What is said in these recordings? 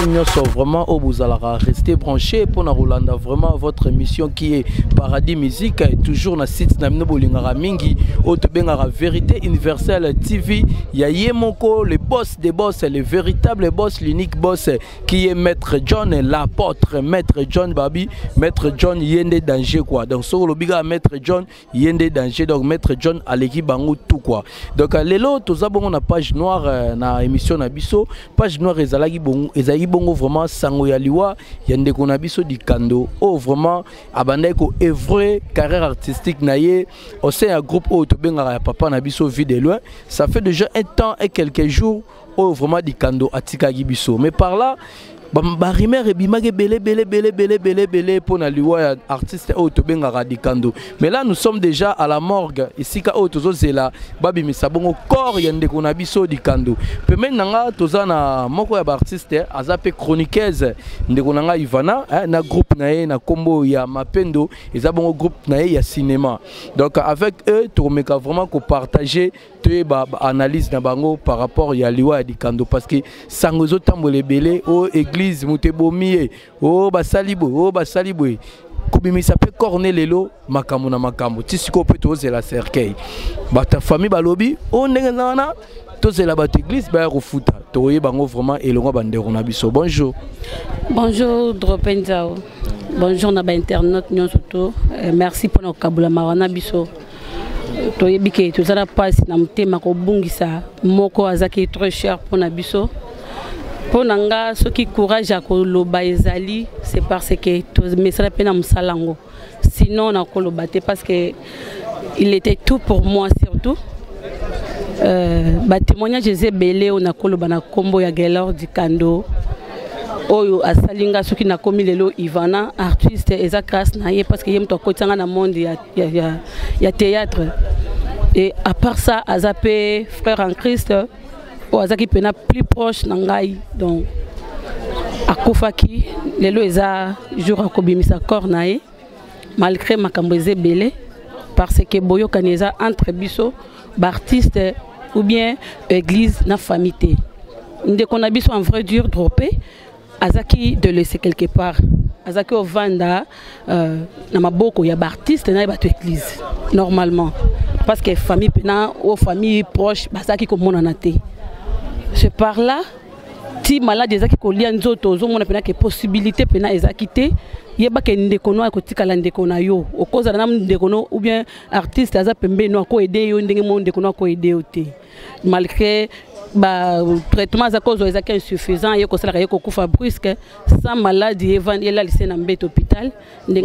nyonso vraiment au vous allez rester branché pour na Rolanda vraiment votre émission qui est Paradis Musique et toujours na site na bolingara mingi au tobengara Vérité Universelle TV ya Yemoko le boss des boss le véritable boss l'unique boss qui est Maître John l'apôtre Maître John Babi Maître John Yende danger quoi donc sur le biga Maître John Yende danger donc Maître John aleki bango tout quoi donc lelo tous abongo na page noire na émission na biso page noire ezalaki bongo vraiment sango ya liwa yande ko na biso di kando oh vraiment abandai ko œuvre carrière artistique na ye au sein un groupe au tobengara ya papa na biso vie de loin ça fait déjà un temps et quelques jours oh vraiment di kando atika biso mais par là Barimer et bimage belé pour na liwa artiste au tobengara di kando mais là nous sommes déjà à la morgue ici ka otozo zela babi misabongo corps yande ko na biso di kando pe menanga tozana moko ya artiste azape chroniqueuse ndeko nanga Ivana na groupe na ye na kombo ya Mapendo ezabongo groupe na ye ya cinéma donc avec eux tomeka vraiment ko partager te ba analyse na bango par rapport ya liwa di kando parce que sangozo tambole belé au église mutebomi oh basalibo kubimisa pe corner lelo makambo na makambo tisiko pe tozela cercueil bata famille balobi o ndengana tozela bat église ba refuta toye bango vraiment elongo bandero na biso bonjour Dropenzao bonjour na ba internet nyon surtout merci pour nos kabula marana biso toyebi ke tozala passe na mutema ko bungisa moko azaki très cher pour na biso. Pour nanga ce qui courage à koloba ezali c'est parce que mais ça la peine musalango sinon na kolobate parce que il était tout pour moi surtout ba témoignage j'ai belé on a koloba na kombo ya Gaylor du Kando oyo asalinga soki na komi lelo Ivana artiste eza grâce na ye parce que yem to kotanga na monde ya théâtre et à part ça azapé frère en Christ Ozaki pena plus proche nangai donc akufaki lelo eza jour akobimisa corps nae malgré makambo belé parce que boyo kaneza entre biso artiste ou bien église na famille ndeko na biso en vrai dur dropé azaki de laisser quelque part azaki au vanda na maboko ya artiste na bato église normalement parce que famille pena ou famille proche bazaki komona na te. C'est par là, si malade ezaki kolia nzoto ozomona pena ke possibilité pena ezakité yeba ke ndekono akotikala ndekona yo okoza na ndekono ou bien artiste aza pembe no ko aider yo ndenge mo ndekono ko aider yo te malgré ba traitement za cause ezaki insuffisant yeko sala yeko kufa brusque sans maladie evan ela lycée na mbete hôpital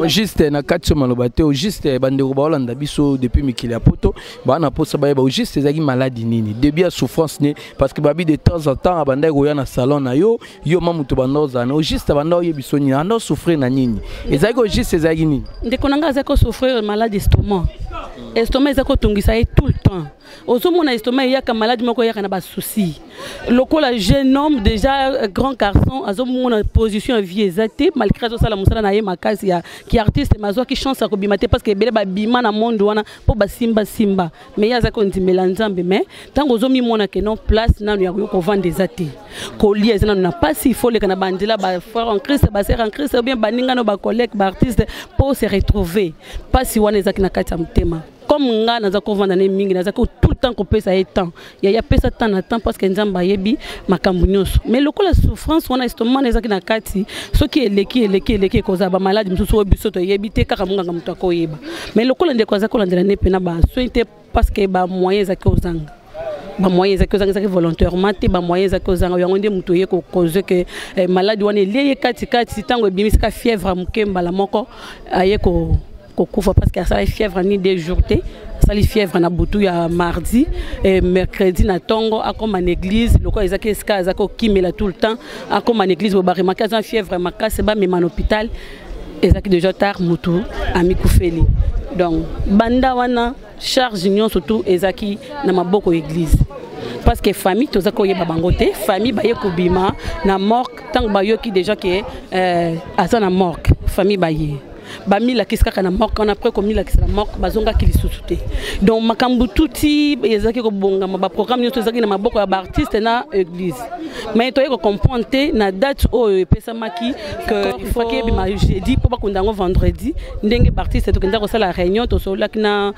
juste na katso malobate au juste bandeko ba Holanda biso depuis mikili ya poto ba na posa ba juste ezaki maladie nini début souffrance ni parce que babi de temps en temps abanda ko ya na salon na yo mamuto bandoza na juste banda yo biso ni ando souffrir na nini ezaki ko juste ezaki nini ndeko nanga azako souffrir maladie estomac ezako tungisa tout le temps ozomona estomac yaka maladie moko yaka na ba souci lokola jeune homme déjà grand garçon azomona position vie exacte malgré ça la musala na ye makasi ya ki artiste mazo ki chance ko bimate parce que bele ba bima na monde wana po ba simba mais ya zako ndimela nzambe mais tango ozomi mona que non place na ya ko vendre des athées ko lié na na pas si faut le kana bandila ba frère en Christ ba sœur en Christ ou bien baninga no ba collègue ba artiste pour se retrouver pas si wana ezaki na kati ya mtema comme nga naza ko vendre na mingi naza ko tout le temps ko pesa temps ya pesa temps na temps parce que nzamba yebi makambu nyonso mais lokola souffrance wana estomac ezaki na kati soki eleki koza ba malade msusu obiso to yebi te kaka munga mutu akoyeba mais lokola ndeko aza ko landela ne pena ba sointe parce que ba moyens ezaki ozanga ba moyens ezaki volontairement te ba moyens ezaki ozanga yango nde mutu ye ko cause que malade wana lié kati tango ebimisika fièvre mukemba la moko aye ko kokufa parce que ça la fièvre ni des jours té ça la fièvre na butu ya mardi et mercredi na tongo a comme en église loko ezaki eska ezako kimela tout le temps a comme en église bobari makaza fièvre makase ba même en hôpital ezaki déjà tard mutu ami kufeli donc banda wana charge union surtout ezaki na maboko église parce que famille tozako yeba bangote famille baye kobima na morgue tant bayo ki déjà que asa na morgue famille baye bamila kiska na mort on après comme mila kisala mort bazonga kilisusuté donc makambu tuti ezaki ko bonga ba programme nyoto ezaki na maboko ya ba artiste na église mais to yeko comprendre na date o pesa maki que il faut que bima jeudi pour ba kondango vendredi ndenge ba artiste to kenda ko sala réunion to so laki na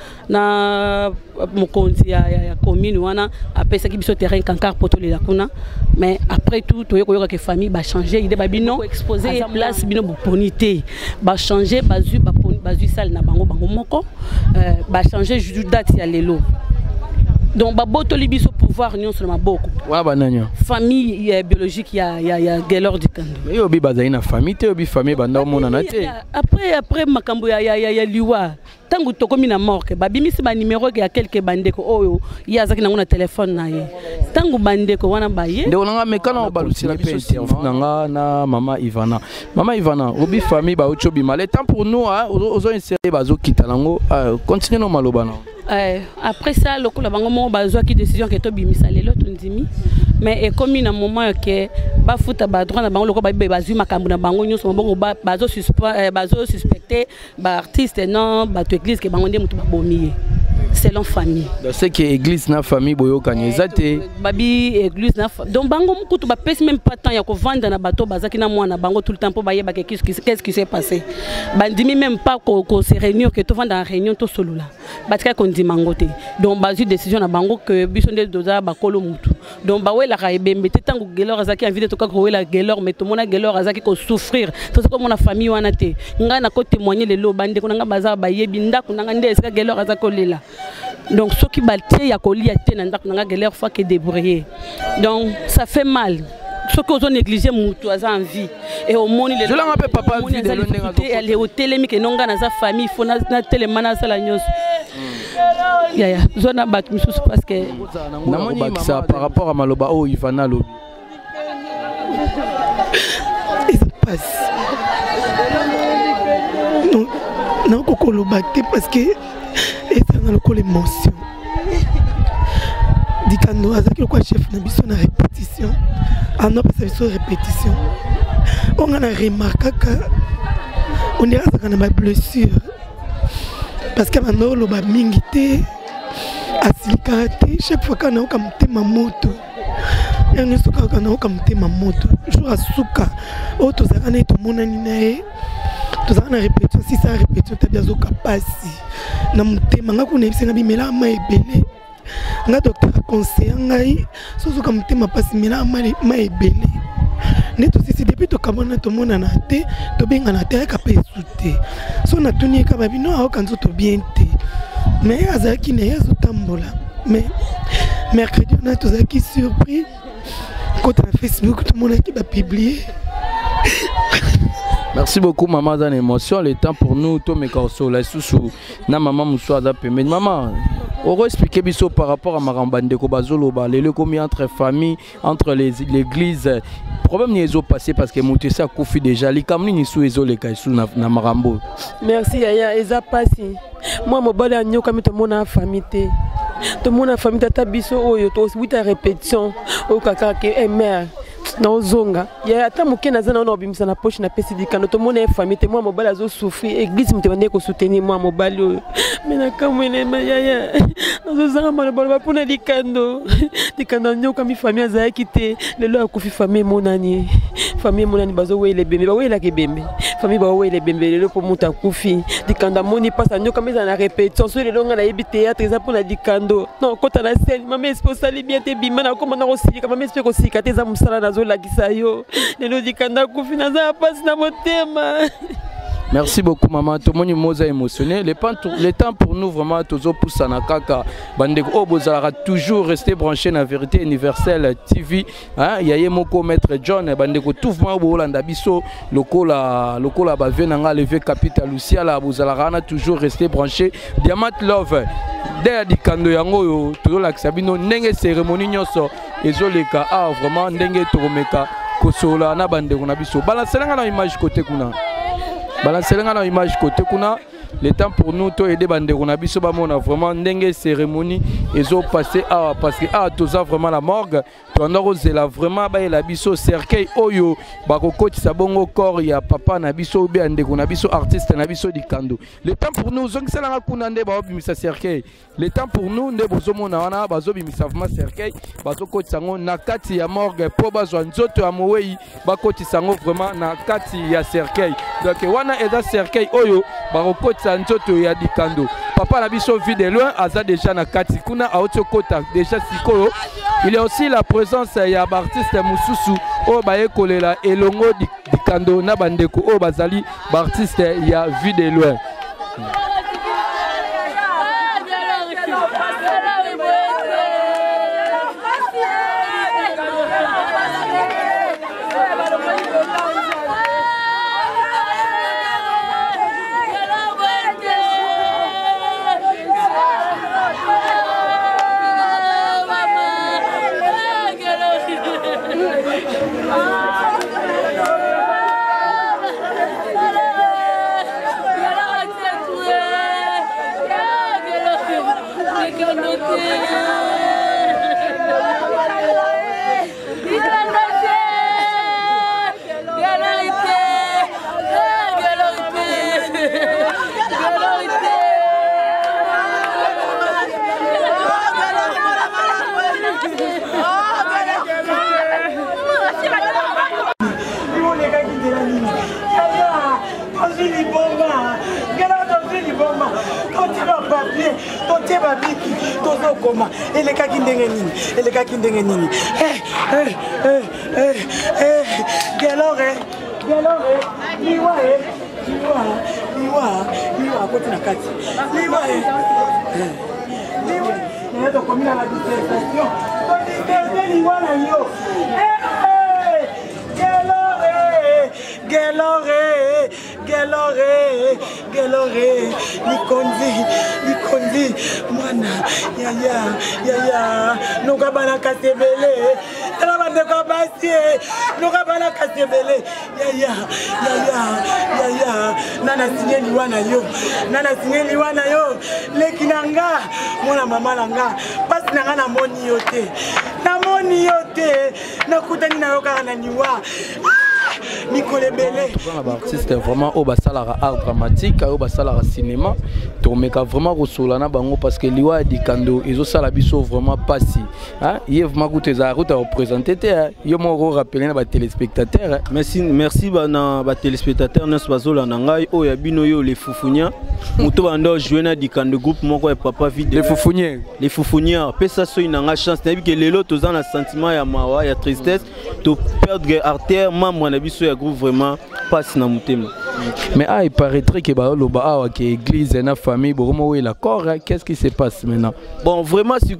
mokonzi ya commune wana apesa ki biso terrain kankar poto le kuna mais après tout to yeko que famille ba changer idée ba bino exposer place bino bonité ba changer bazu salle na bango moko ba changer date ya lelo donc ba botoli biso pouvoir nyonso na maboko wa bananya famille biologique ya Gaylor Dikando yo bi bazali na famille te bi famille banda mona na te après makambo ya liwa tangu tokomi na mort ba bimisi ba numéro ya quelques bandeko oyo ya zaki na téléphone na ye tangu bandeko wana ba ye nde onanga mekana balusila biso interview nanga na mama Ivana obi famille ba ocho bi mal temps pour nous ozo insérer bazo kita nango continuer no maloba na après ça le coup la bango mo bazwa ki décision que to bimisa lelo tundimi mais et comme na moment que ba futa ba droit na bango loko ba bazwi makambu na bango nyonso bongo bazo suspecter ba artiste non ba to église que bango nde mutu ba bomiye selon famille c'est que église na famille boyo kanyezate babi église na donc bango mukutu ba pèse même pas temps ya ko vendre na bato bazaki na mwana bango tout le temps pour ba yeba qu'est-ce qui s'est passé bandimi même pas ko se réunir que to vendre en réunion to solula batika ko ndimangote donc bazu décision na bango que biso nde doza bakolo mutu donc ba wela ka ebembe te tango Gaylor azaki envie to ka ko wela Gaylor mais to mona Gaylor azaki ko souffrir to ko mona famille wana te nga na ko témoigner le lo bande ko nga baza ba yebi ndako nga nde eska Gaylor azako lela donc ceux qui balté ya kolia te na ndako nga Gaylor fois que débrouiller donc ça fait mal ceux qui ont négligé mutu aza en vie et au monde les je l'en rappelle papa vie de l'ondenga elle est au télémique non nga na sa famille faut na télémana sala nyos ya zona bat misusu parce que namoni ça par rapport à maloba o Ivana lobi il se passe non kokolo bakte parce que et ça dans le col émotion Dikando azaki le chef na biso na répétition ana pas biso répétition on a remarqué que on est à na blessure parce que maintenant le ba mingité asilikate chaque fois qu'on a comme tema moto et on est suka qu'on a comme tema moto jour asuka o to zakana to monani nae to zakana répétition si ça répétition ta biazo kapasi na mutema ngako na bisenga bimela ma ebele nga docteur conseil ngai sozo ka mutema pasi mela ma ebele neto sisi depuis to kamona to mona na te to benga na te ka pesute so na tuni ka babino a kanzo to bien te mais azaki ne yazo tambola mais mercredi on a tous qui surpris quand na Facebook tout le monde qui va publier. Merci beaucoup maman dans l'émotion le temps pour nous to me consoler sous na maman muso za pembe maman on va expliquer biso par rapport à marambande ko bazolo ba le commis entre famille entre l'église problème ni ezo passé parce que mutesa a kufi déjà li kamni ni sou ezo le kaisu na marambo. Merci yaya eza passé moi mobali anyoka mi to mona famille te to mona famille tata biso oyo to 8 répétition o kaka ke mère na ozonga ya ata moke na zana na obimisa na poche na pesi Dikando to mona famille te moi mobali azo souffrir église mte bande ko soutenir moi mobali oyo mais na kamwene yaya nazo zanga maloba pona Dikando nyoka mi famille azaki te lelo akufi famille monani bazo wele bembe ba wela ke bembe famille ba wele bembe lelo po muta kufi Dikando moni pasa nyoka meza na répétition so lelo nga na yebi théâtre eza pona Dikando non kota na scène mama esponsali bien te bima na koma na kosika mama espeko sika te za musala nazo lakisa yo lelo Dikando kufi na za passe na motema. Merci beaucoup maman, tout le monde est émotionné. Le temps pour nous vraiment tous poussa na kaka bandeko obozala toujours rester branché na vérité universelle TV hein yaye moko maître John bandeko tout vraiment bolanda biso lokola ba venanga lever capital Lucia la bozala na toujours rester branché Diamant Love de Dikando yango yo to la sabino ndenge cérémonie nyoso ezoleka vraiment ndenge toromeka kosola na bandeko na biso balancer na image côté kuna. Balancer na image côté kuna le temps pour nous to aider bandeko na biso ba mona vraiment ndenge cérémonie ezo passer à parce que à toza vraiment la morgue to ndako zela vraiment ba la biso cercueil oyo ba kokoti sa bongo corps ya papa na biso be ndeko na biso artiste na biso dikando. Le temps pour nous zongi sala kuna nde ba obimisa cercueil. Le temps pour nous nde bozo mona wana bazo bimisa vraiment cercueil bazo koti sango na kati ya morgue po bazwa nzoto ya mowei ba koti sango vraiment na kati ya cercueil. Donc wana eza cercueil oyo ba kokoti sa nzoto ya dikando. Papa na biso vit de loin aza déjà na kati kuna auto kota déjà sikoyo. Il y a aussi la présence ya artiste mususu o ba ekolela elongo dikando na bandeko o bazali ba artiste ya vit de loin. Elle est kaki ndengenini, elle est kaki ndengenini. Gelore, liwa, côté na kati. Liwa, liwa, to komina la dissertation. To disserter liwa na yo. Gelore, Nikondi, mwana, yaya, nukabana kasebele, trabande kwa basie, nukabana kasebele, yaya, nana sinye liwa na yo, leki nanga, mwana mama nanga, pasi nanga na moni yote, nakutani na yoka na niwa. C'est vraiment au basalara art dramatique, au basalara cinéma. Tomeka vraiment rosolana bango parce que liwa dikando ezo sala biso vraiment passi. Hein, Yves Magoute za route à représenter yo mo rappeler na ba téléspectateurs. Merci bana ba téléspectateurs nos bazola na ngai o ya bino yo les foufunya. Muto bando jouer na dikando groupe moko ya papa vide. Les foufunya, pesa so inanga chance na bi que lelo toza na sentiment ya mawa ya tristesse to perdre artère membre na biso ya groupe vraiment passe na mutema. Mais il paraîtrait que l'église et la famille, qu'est-ce qui se passe maintenant? Bon, vraiment, si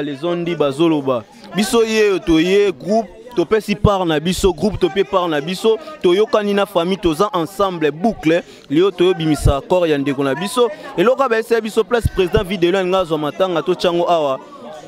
les ondi bazoloba. Biso ye toye groupe to pesi par na biso groupe to pe par na biso to yokani na famille toza ensemble boucle lio to bimisa corps ya ndeko na biso et loka ba ese biso place président vidéo ngazo matanga to chango awa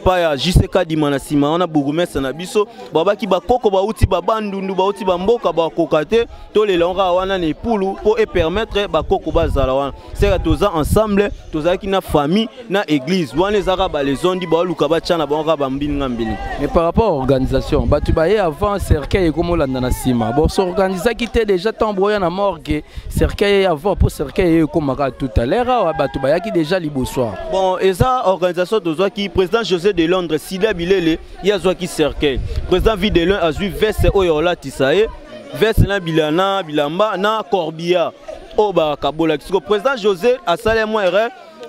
paya jiseka dimana sima on a bourgmestre na biso babaki bakoko bauti babandundu bauti bamboka bakokate to le longa wana ne pulu pour et permettre bakoko bazala wana c'est toza ensemble toza ki na famille na église wana ezaka ba les ondi ba luka ba chana ba nga bambini ngambini. Mais par rapport à l'organisation batu baye avant cercueil comme olanda na sima bon s'organiser qui était déjà tambroya na morgue cercueil avant pour cercueil comme tout à l'heure batu baye qui déjà libosoir. Bon et ça organisation toza ki président José de Londres, Sida Bilele, il y a qui cercueil. Président Videlin a vu veste Oyola Tisae, veste na Bilana, Bilamba, na Corbia, Oba Kabola. Président José a salé moi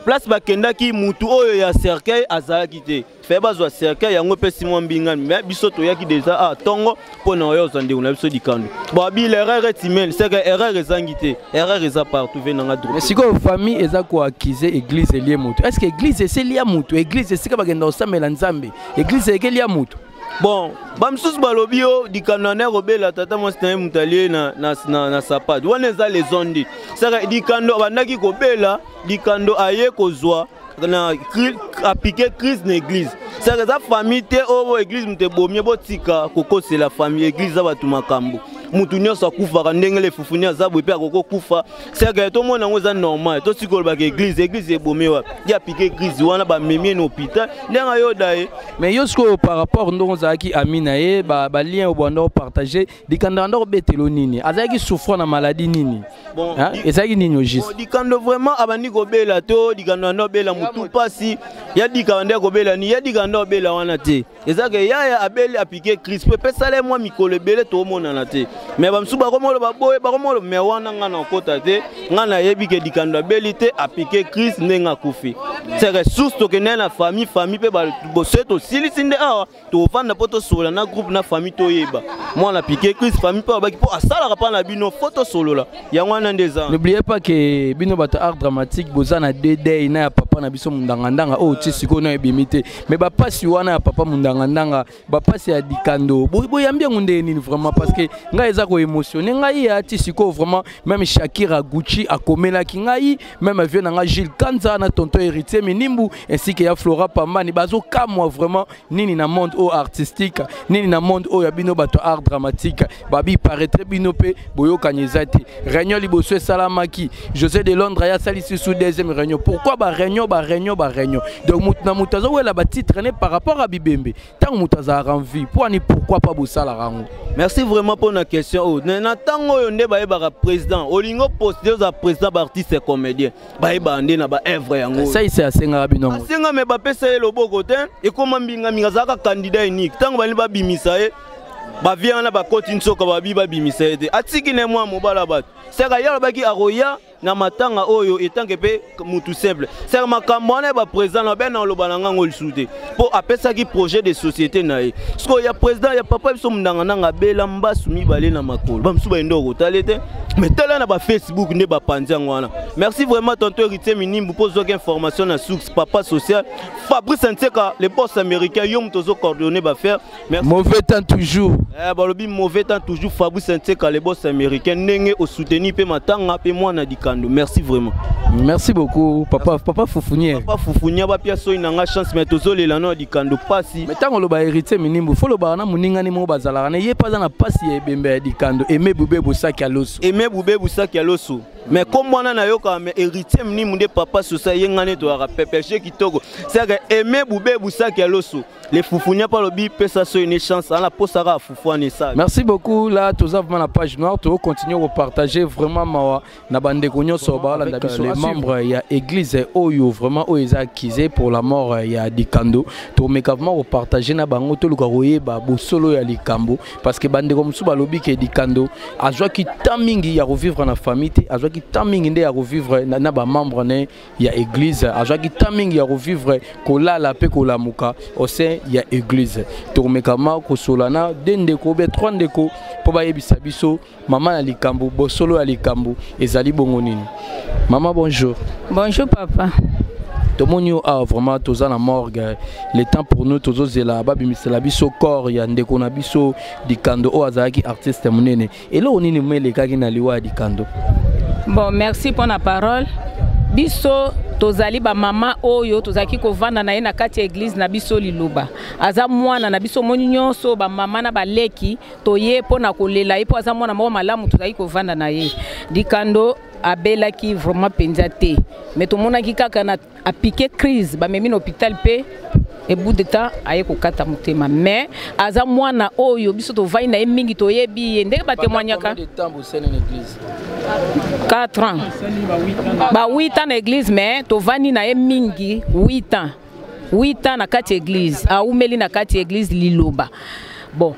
place Bakenda qui mutu Oyo ya cercueil a Zala quitté. Fait bazwa cercueil yango pe Simon Bingan, mais bisoto ya qui déjà a Tongo pour na Oyo Zande on a biso dikando. Bon bi l'erreur est humaine, c'est que erreur ezangité, erreur eza partout venanga droit. Mais si ko famille eza ko accuser église lié mutu. Est-ce que église c'est lié mutu? Église c'est ka bagenda osamela nzambe. Église c'est lié mutu. Bon, bamsus balobio dikando na robela tata mo stain mutalie na sapat. Wana eza les ondi. C'est que dikando bandaki ko bela, dikando aye kozwa na appliquer crise l'église. C'est que la famille te o église mte bomie botika koko c'est la famille église za batu makambo. mutu nyonso akufaka ndenge le fufuni azabu pe akoko kufa c'est que tout monde ngo za normal to sikolo ba église ebomewa ya piqué crise wana ba memie na hôpital ndenga yo dae mais yosko par rapport ndongo zaki amina ye ba lien au bondo partager dikanda ndo betelo nini azaki souffrant na maladie nini bon ezaki nini au juste dikando vraiment abandi ko bela to dikando ndo bela mutu pasi ya dikanda ko bela ni ya dikanda bela wana te ezake ya abeli apike crise pe sale moi mikolo bele to mona na te mais bamsu ba komolo ba boye ba komolo mais wana ngana kota te ngana yebi ke dikando beli te apike crise nenga kufi c'est ressource to kena na famille pe ba boseto sili sinde awa to vanda poto solo na groupe na famille to yeba moi na piqué crise famille pe ba ki po asala pa na bino photo solo la ya wana ndeza. N'oubliez pas que bino bato art dramatique bozana dede na ya papa na biso mundangandanga o tisiko na ebimité mais ba pasi wana ya papa mundangandanga ba pasi ya dikando boyambia ngunde nini vraiment parce que nga eza ko émotionné ngai ya tisiko vraiment même Shakira Gucci akomela ki ngai même vieux nga Gilles Kanza na tonton héritier Minimbu ainsi que ya Flora Pambani bazo kamwa vraiment nini na monde o artistique nini na monde o ya bino bato art dramatique babi paraître bino pe boyo kanyezati réunion liboso salamaki José de Londres ya salisi sous deuxième réunion pourquoi ba réunion donc mutna mutazo wela ba titre né par rapport à Bibembe tant mutaza envie pour ni pourquoi pas bosala rango. Merci vraiment pour la question. Na tango yo nde ba ba président olingo poster za président ba artiste et comédien ba ande na ba œuvre yango ça c'est asenga binongo asenga me ba pesa le loboko te et comment mbinga minga zaka candidat unique tango ba ni ba bimisa e ba vient na ba continue soka ba biba bimisa e atiki ne moi mobala ba seka yalo baki aroya na matanga oyo etange pe mutu simple seka makambona ba président na ben na loba nanga ngol soute pour apesa ki projet de société na ye sko ya président ya papa biso mndanga nanga bela mbasu mibale na makolo ba msuba ndoko talete mais tala na ba Facebook ne ba pandia ngwana. Merci vraiment tonton héritier Minimbu pour zoque information na source papa social Fabrice Nteka le boss américain yom tozo coordonner ba faire merci. Mauvais temps toujours balobi mauvais temps toujours Fabrice Nteka le boss américain nenge au soutenir pe matanga pe moi na dikando. Merci vraiment. Merci beaucoup papa Foufounier. Papa Foufounier ba pia so inanga chance mais tozo le lano dikando pasi. Mais tango lo ba héritier Minimbu fo lo ba na muninga ni mo bazala na ye pas na pasi e bembe dikando Aimé Boubé Bosaki aloso. Aimé Boubé Bosaki aloso. Mais comme moi na yoka mais héritier Minimbu de papa so ça yengane to ra pepelche kitoko. C'est que Aimé Boubé Bosaki aloso. Les Foufounia par le bi pesa so une chance à la posara Foufouane ça. Merci beaucoup là tous avons la page noire to continuer à partager vraiment ma na bande konyo so ba la les membres il y a église oyo vraiment o eza accusé pour la mort il y a dikando to mekavement partager na bango to luka roye ba bosolo ya likambo parce que bande comme sou ba lobi ke dikando azwa ki tamingi ya revivre na famille azwa ki tamingi nde ya revivre na ba membre ne il y a église azwa ki tamingi ya revivre kolala pe kolamuka au sein il y a église tourmekama ko solana dende ko be 3 ndeko po ba yebisa biso maman na likambo bosolo ya likambo ezali bongo nini. Maman bonjour. Bonjour papa. Tomonio a vraiment toza na morgue le temps pour nous tozo zela babi misela biso corps ya ndeko na biso dikando o azaki artiste munene et là on nini mele kaki na liwa dikando. Bon merci pour la parole. Biso tozali ba mama oyo tozaki kovanda na ye na kati ya église na biso liloba aza mwana na biso moni nyonso ba mama na baleki toye pona kolela ye po aza mwana moko malamu tozaki kovanda na ye dikando abelaki vraiment penza te mais tomonaki kaka na apike crise ba memi na hôpital pe et bout de temps aye kokata mutema mais aza mwana oyo biso tovai na ye mingi toyebi ye ndenge ba témoignaka 4 ans ba 8 ans na église mais tovani na ye mingi 8 ans na kati église aumeli na kati église liloba bon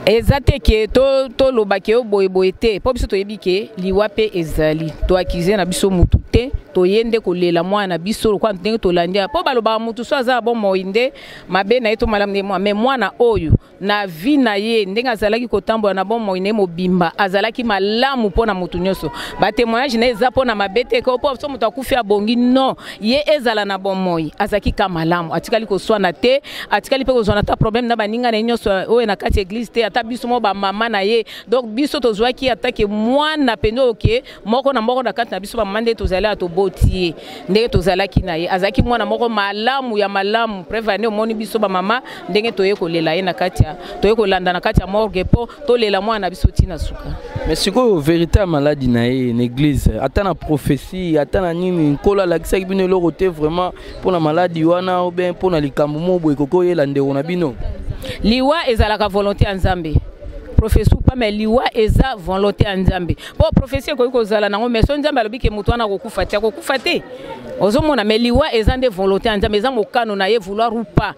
ezate ke to loba ke boye te po biso toyebi ke liwa pe ezali to akize na biso mutu te to yende kolela mwana biso kwa ndenge to landia po baloba mutu so aza bon moinde mabe na eto malamu ne mais mwana oyo na vie na ye ndenge azalaki kotambola na bon moinde mobimba azalaki malamu pona mutu nyoso ba témoignage na eza pona mabete ko po so mutu akufi abongi non ye ezala na bon moi azaki ka malamu atikali ko swana te atikali pe ko zona ta problème na baninga na nyoso oyo na kati église te ata biso mo ba mama na ye donc biso tozwa ki attaque mwana peno oke moko na kati na biso ba mande tozala to botie ndenge tozala ki na ye azaki mwana moko malamu ya malamu prévane omoni biso ba mama ndenge toye kolela ye na kati ya toye kolanda na kati ya morgue po tolela mwana biso tina suka. Mais siko vérité maladie na ye une église ata na prophétie ata na nini nkola la kisa bino lo roté vraiment pour la maladie wana ou bien pour na likambo mo boy koko yela ndeko na bino liwa ezalaka volonté ya Nzambe professeur pas mais liwa eza volonté ya Nzambe po prophétie ko kozala nango mais so Nzambe alobi ke mutu wana kokufa te ozomona mais liwa eza nde volonté ya Nzambe eza mokano na ye vouloir ou pas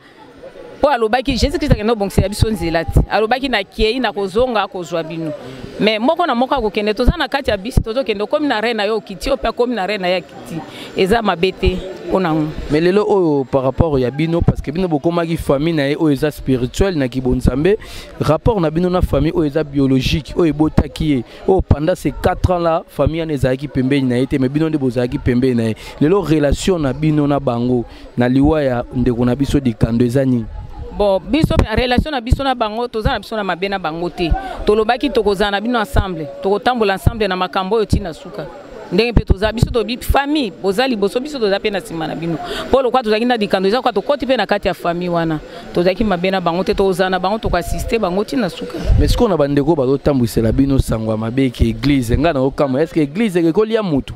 po alobaki Jésus Christ akenda bongisa biso nzela ti alobaki na kiei na kozonga kozwa bino mais moko na moko akokende toza na kati ya bisi tozokende komi na reine yo kiti ope komi na reine ya kiti eza mabete onango mais lelo oyo par rapport ya bino parce que bino bokomaki famille na ye oyo eza spirituel na kibonzambe rapport na bino na famille oyo eza biologique oyo ebotaki ye oyo pendant ces 4 ans là famille ana ezalaki pembeni na ye te mais bino nde bozalaki pembeni na ye lelo relation na bino na bango na liwa ya ndeko na biso dikando eza nini. Bon, biso relation na biso na bango tozana biso na mabena bango te tolobaki tokozana bino ensemble tokotambola ensemble na makambo yo tina suka ndenge pe toza biso to bi famille bozali boso biso toza pe na sima na bino polo kwa tozaki na dikando za kwa to koti pe na kati ya famille wana tozaki mabena bango te tozana bango to assister bango tina suka. Mais ce qu'on a bandeko ba tambwisela bino sangwa mabeki église ngana okama est-ce que église ekolia mutu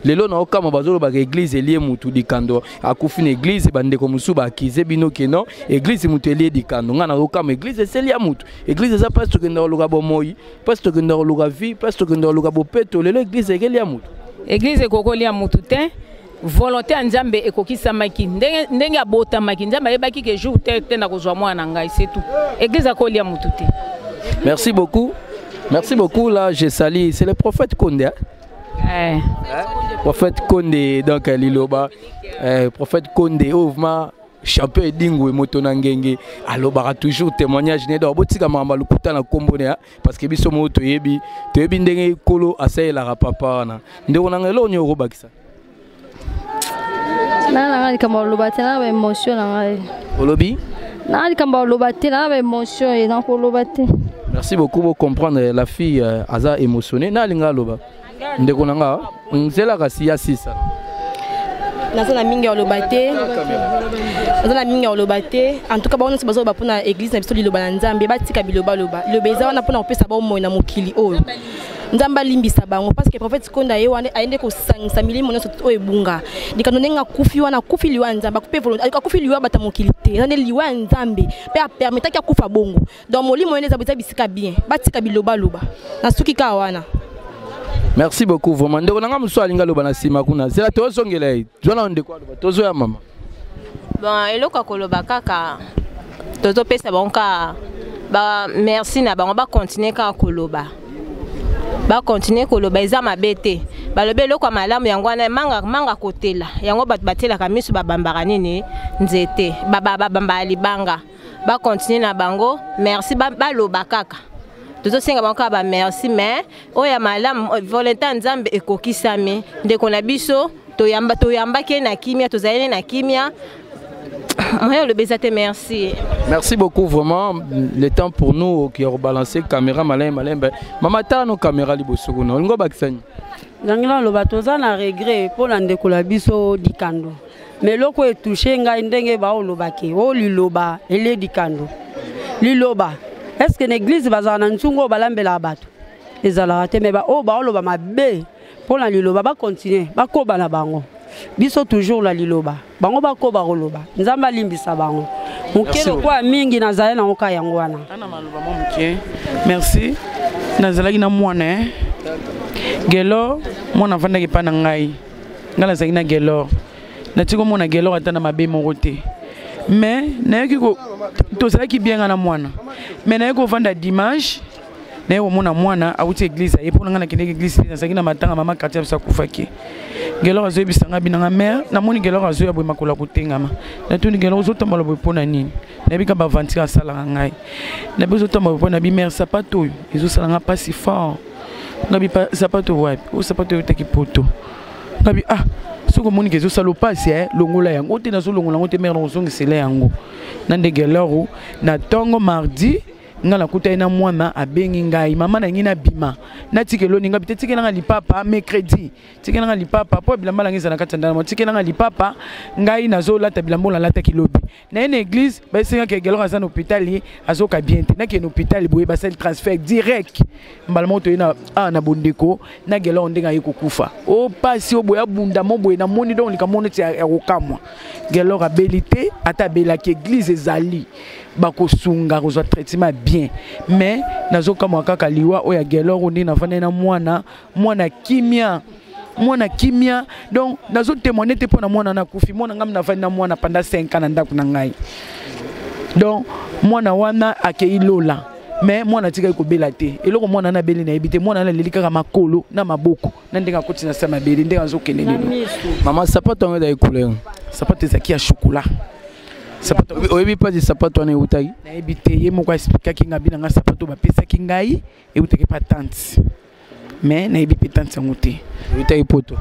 lelo na okama bazolo ba église elie mutu dikando akufi na église bandeko musu ba akize bino ke non église mutu elie dikando ngana okama église selia mutu église za pasteur kenda oluka bomoi pasteur kenda oluka vie pasteur kenda oluka bopeto lelo église ekelia mutu église kokolia mutu te volonté ya Nzambe ekokisamaki ndenge abotamaki Nzambe ayebaki ke jour te na kozwa mwana ngai c'est tout église akolia mutu te. Merci beaucoup là je salue c'est le prophète Konde. Prophète Konde donc liloba prophète Konde ouvma champion edingo moto na ngenge aloba toujours témoignage ne do botika mamba lukuta na kombo ne parce que biso moto yebi ndenge kolo asayela papa na ndeko na ngelo nyo robakisa na likamba lobate na ba émotion na ngai olobi na likamba lobate na ba émotion et donc lobate. Merci beaucoup pour comprendre la fille aza émotionnée na linga loba ndeko nanga nzela kasi ya sisa nazana mingi olobate nazana mingi olobate en tout cas ba on se bazo ba pona église na biso liloba na Nzambe batika biloba loba lobeza wana pona opesa ba mo na mokili oyo Nzamba limbisa bango parce que prophète Konda ye wana aende ko sangisa milimo nyonso oyo ebunga dikano nenga kufi wana kufi liwa Nzamba kupe volonté akufi liwa bata mokili te nane liwa Nzambe pe a permettre ki akufa bongo donc molimo ene za bisika bien batika biloba loba na suki ka wana. Merci beaucoup vraiment ndeko nanga muso alinga loba na sima kuna zela to songela yi zona ndeko loba tozo ya mama bon eloko koloba kaka tozo pesa bonka ba merci na bango ba continuer ka koloba ba continuer koloba eza mabete balobe eloko malamu yango na manga kotela yango batela ka misu babambaka nini nzete baba libanga ba continuer na bango merci baloba kaka tozo senga bango ba merci mais oya malamu volonté Nzambe ekokisame ndeko na biso toyamba ke na kimia tozalene na kimia moi le bezate merci. Merci beaucoup vraiment le temps pour nous qui a rebalancé caméra malin mama ta no caméra liboso kuna ngo bakisani ngangila lo batoza na regret pour la ndeko la biso dikando mais loko e toucher ngai ndenge ba olobaki o liloba ele dikando liloba est-ce que l'église bazana ntungo balambela bato ezala te mais ba o ba oloba mabe pour la liloba ba continuer ba koba na bango biso toujours la liloba bango ba koba roloba Nzamba limbisa bango mukelo kwa mingi na zaena oka yango wana ana maloba mo muke merci nazalaki na mwana gelo mwana vanda ki pana ngai ngala zaki na gelo na tiko mona gelo atana mabe mo rote mais na yaki ko to zaki bien na mwana mais na yako vanda dimanche na yako mona mwana auti église et pour ngana kende église na zaki na matanga mama quartier sa kufaki gelo azo bisanga binanga mère na moni gelo azo ya boy makola kutengama na tuni gelo zo tambala boy pona nini na bika ba vantika sala ngai na bezo tambala pona bi mère sapato ezo sala pas si fort ngabi pa sapato wapi o sapato yotaki poto ngabi soko moni kezo salo pasi longola yango te na so longola ngote mère no zongi sele yango na ndegelo na tongo mardi ngala kuta ina mwana abengi ngai mama na ngina bima na tikelo ninga bite tikela lipapa mercredi tikela lipapa po bilamba langiza na katanda mo tikela lipapa ngai nazo lata bilamba la lata kilobi na une église ba senga ke gelo za na hôpital azoka bien te na ke na hôpital boye ba sel transfert direct mbalamo to ina na bondeko na gelo ndenga yiko kufa o pasi o boya bunda mo boye na moni donc likamono ti akokamwa gelo rabelité ata bela ke église ezali bakosunga kozwa traitement bien mais nazoka mwakaka liwa oya gelo ndi na fana na mwana kimia donc nazo témoigner te pona mwana na kufi mwana ngam na fana mwana pendant 5 ans na ndako na ngai donc mwana wana akei lola mais mwana tika ko bela te eloko mwana na beli na ebite mwana na lelika makolo na maboko na ndenga koti na sama beli ndenga zo kenene mama sapato ngada couleur sapato ezaki ya chocolat sapato oyebi pas de sapato na utaki na ebite ye moko expliquer ki ngabi na sapato ba pesa ki ngai e utaki pa tante mais na ebi pe tante ngote utaki poto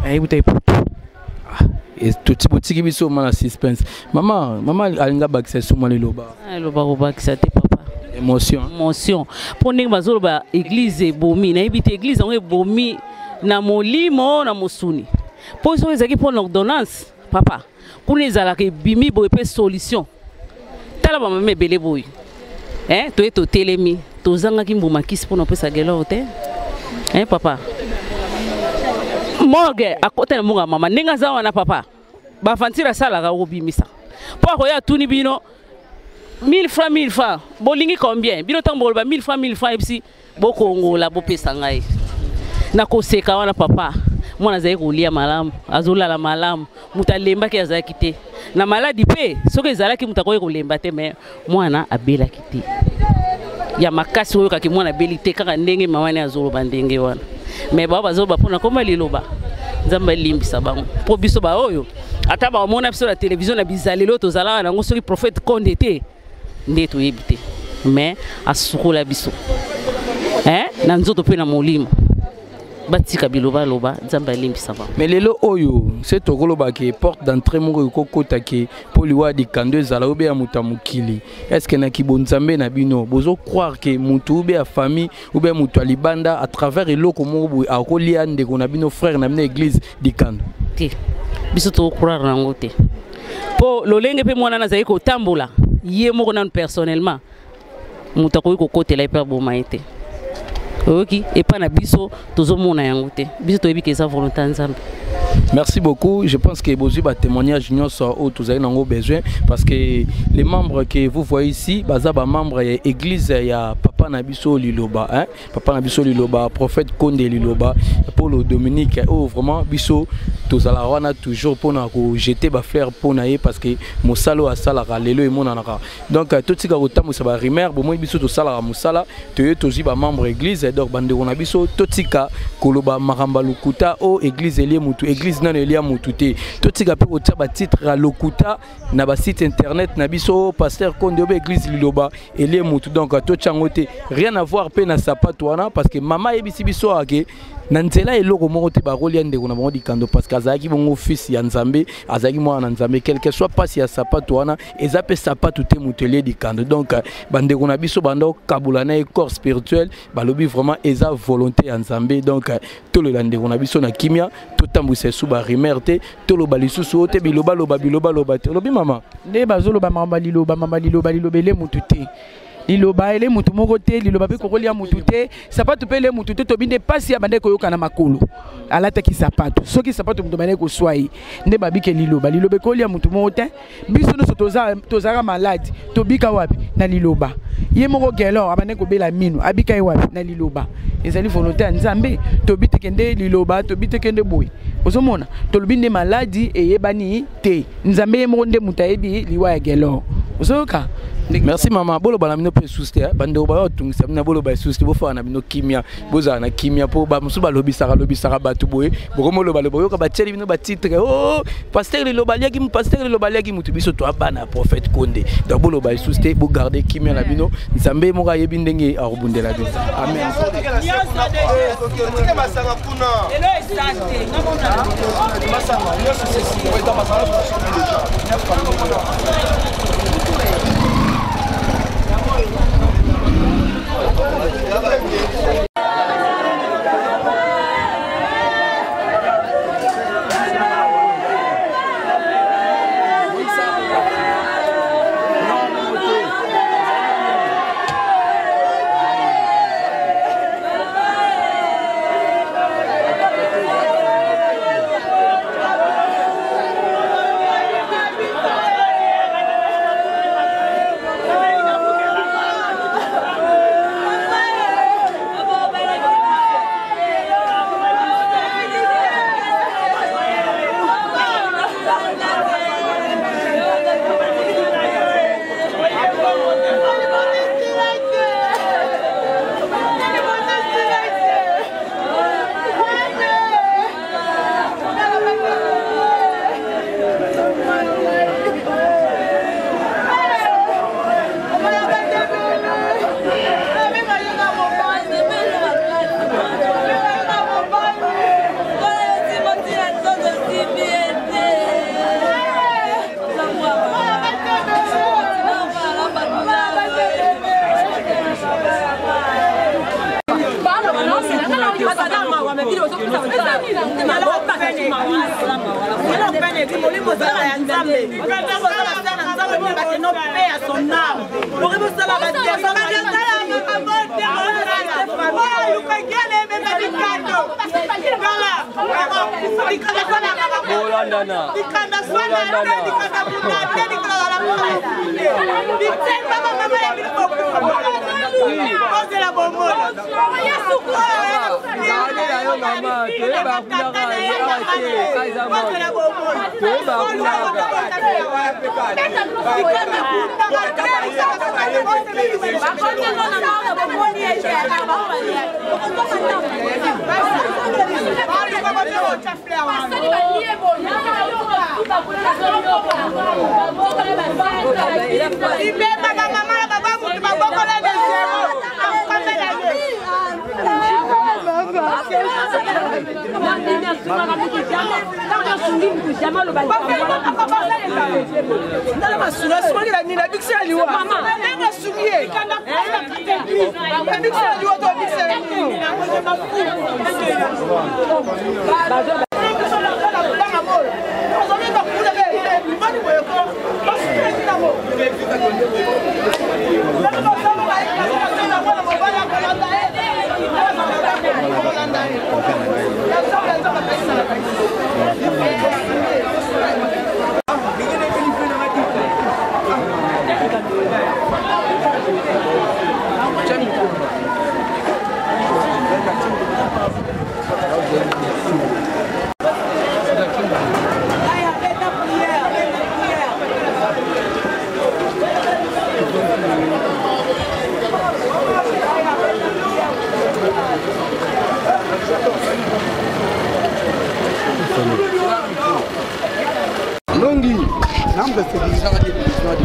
et tout boutique biso mana suspense mama alinga bakisa suma liloba loba bakisa te papa émotion pour ndenge bazoloba église bomi na ebite église ngo bomi na molimo na mosuni po so ezaki pour l'ordonnance papa kuna ezalaka ebimi boye pe solution tala bamama ebele boye toye totelemi tozangaki mbuma kisi mpona opesa gelo te papa morgue akota na munga mama ndenge aza wana papa bafantira asalaka obimisa mpo akoya atuni bino 1000 francs bolingi combien bino ntango boloba 1000 francs ebisi bokongola bopesa ngai nakoseka wana papa mwana azali kolia malamu azolala malamu moto alembaki azalaki te na maladi mpe soki ezalaki moto akoki kolemba te me mwana abelaki te ya makasi oyo kaki mwana abeli te kaka ndenge mamani azoloba ndenge wana me bao bazoloba mpona koma liloba nzambe alimbisa bango mpo biso baoyo ata bamona biso na televizio na bizalelo tozalaka nango soki prophète konde te nde toyebi te me asukola biso na nzoto mpe na molimo batika biloba nzambe alimbisa bango mais lelo oyo c'est tokoloba ke porte d'entrée moko kokota ke poliwa di kando ezala obe ya muta mukili est-ce que na kibonzambe na bino bozo croire que mutu obe ya famille obe mutu alibanda à travers eloko moko boye akolia ndeko na bino frère na bino église di kando te biso to croire nango te po lolenge pe mwana nazali kotambola ye moko nanu personnellement mutu akoki kokotela epe aboma ete ok et pas na biso tozomona yango te biso toyebi ke eza volonté nzambe. Merci beaucoup. Je pense que vous avez témoignage où vous avez besoin parce que les membres que vous voyez ici, bazaba membres de l'église, il y a Papa Nabiso Liloba, Papa Nabiso Liloba, prophète Konde Liloba, Paul Dominique, vraiment Biso, tous allons toujours pour nous jeter ba fleur pour naïe parce que Moussalo a salara lelo et mon anara. Donc tout ce qui a autant Moussa Rimer, bon moi Biso tout salara Moussala, tu es aussi ba membre église, donc bande on a Biso tout ce qui a Koloba Maramba Lukuta, oh église Elie Moutou, église nan Elia Moutouté, tout ce qui a pu au titre à Lokuta, na ba site internet na Biso pasteur Konde église Liloba Elie Moutou, donc tout changote rien à voir pe na sapatouana parce que maman ebisi Biso ake Nanzela eloko moko te baroli ande kuna bango dikando parce que azaki bongo fils ya Nzambe azaki mwana Nzambe quelque soit pas ya sapato wana ezape sapato te mutelier dikando donc bande kuna biso bando kabula na corps spirituel balobi vraiment eza volonté ya Nzambe donc to le lande kuna biso na kimia to tambwisa suba rimerte to lo balisusu te biloba te lobi mama nde bazolo ba mama liloba le mutute liloba ele mutu moko te liloba pe kokolia mutu te sapato pe le mutu te to binde pasi ya bande koyoka na makolo alata ki sapato soki sapato mutu bande ko swai nde babike liloba kolia mutu moko te biso no tozara malade to bika wapi na liloba ye moko gelo abande ko bela minu abika wapi na liloba ezali volonté ya Nzambe to biteke nde liloba to biteke nde boy ozomona to lubinde maladi eyebani te Nzambe ye moko nde mutu ayebi liwa ya gelo ozoka. Merci maman. Bolo bala mino pe souste bande oba tungisa mina bolo ba souste bo fa na mino kimia boza na kimia po ba musuba lobi sara batu boye bokomo loba lobo ka ba tcheli mino ba titre oh pasteur le lobaliaki mutu biso to abana prophète Konde donc bolo ba souste bo garder kimia na bino Nzambe mo ga yebi ndenge arubundela bi amen.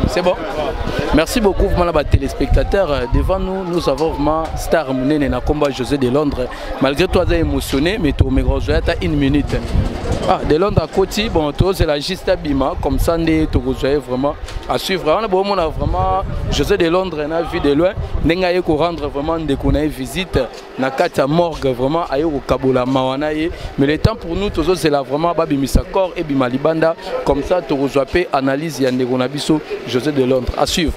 C'est bon. Merci beaucoup les téléspectateurs. Devant nous, nous avons vraiment Star Mounene na combat José de Londres. Malgré toi, tu es émotionné, mais tu as une minute. Ah, de Londres à côté, bon, c'est la juste Bima, comme ça, tu as vraiment à suivre. On a vraiment José de Londres, on a vu de loin. On a rendre vraiment des visites. On a quatre morgue vraiment à Kabola Mawanaye. Mais le temps pour nous, c'est là vraiment Babi Misakor et Bimalibanda. Comme ça, tu as analyse Yandegonabiso, José de Londres. À suivre.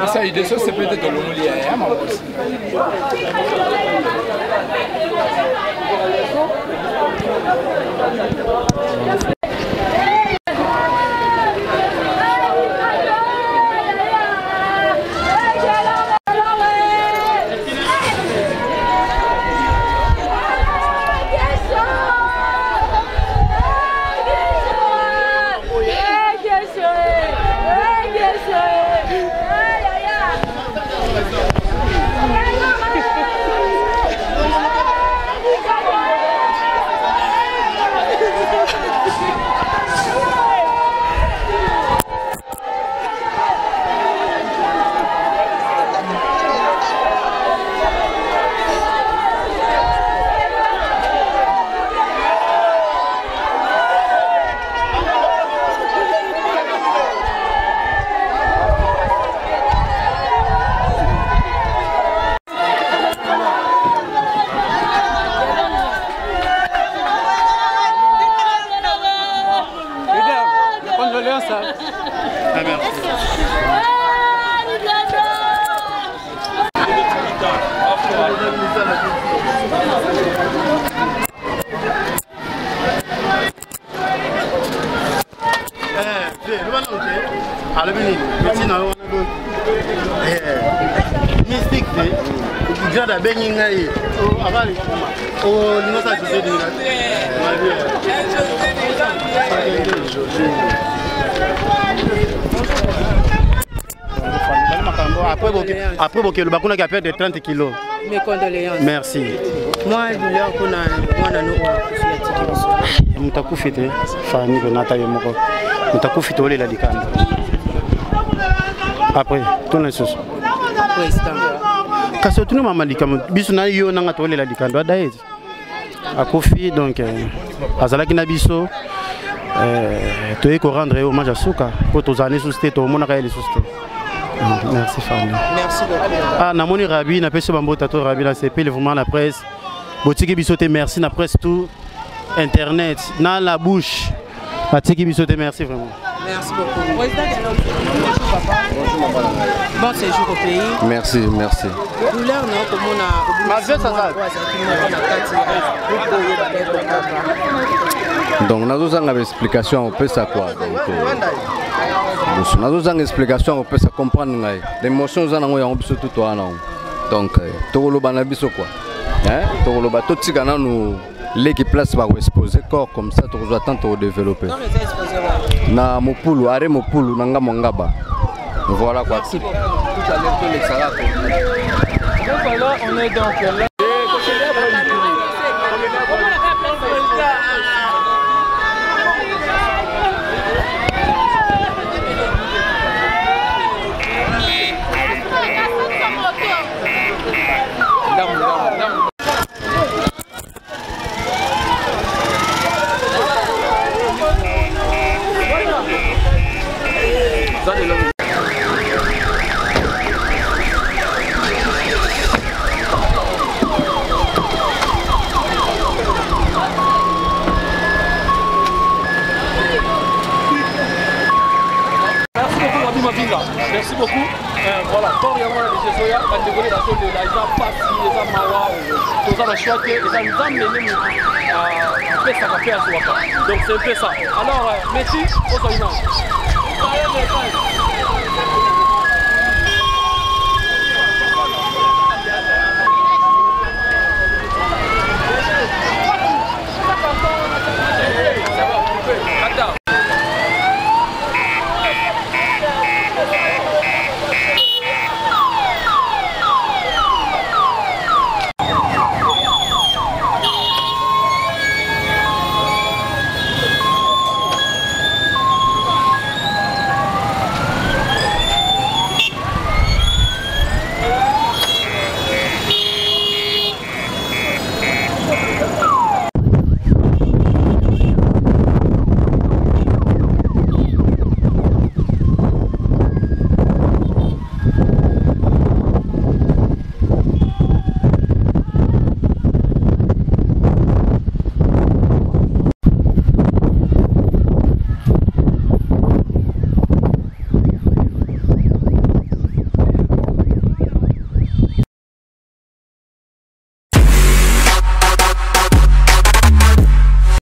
Essa ideia só se pede do mulher, é uma coisa. Après, le bakuna qui a perdu 30 kilos. Mes condoléances. Merci. Moi, je voulais qu'on a nous mutakufite famille Renata yomoko. Mutakufite ole la dikanda. Après, ton insus. Président. Parce que tout le monde m'a dit que biso na yo na ngata ole la dikanda daïs. Akofi donc azalaki na biso toyei korendre hommage à suka po tozali lisusu te tomonaka ye lisusu te. Merci Fanny. Merci beaucoup. Ah namoni Rabi napesi bambota to Rabi na sepeli vraiment la presse botiki biso te merci na presse tout internet na la bouche batiki biso te merci vraiment. Merci beaucoup. Bon séjour au pays. Merci, merci. Douleur non comme on a donc nous avons une explication on peut ça quoi donc nous avons une explication on peut ça comprendre l'émotion ça n'envoie en biso tout toi non donc tout le bana biso quoi hein tout le bateau tigana nous l'équipe place va exposer corps comme ça tu dois attendre développer na mopulu are mopulu nanga mongaba voilà quoi tout à l'heure les salades donc voilà on est donc là merci beaucoup. Voilà, quand il y a des choses, on dévoilé la zone de l'argent, pas si les gens mawa, tout ça, la choix que les gens nous amènent à faire ça, à faire ça. Donc c'est un peu ça. Alors, merci, au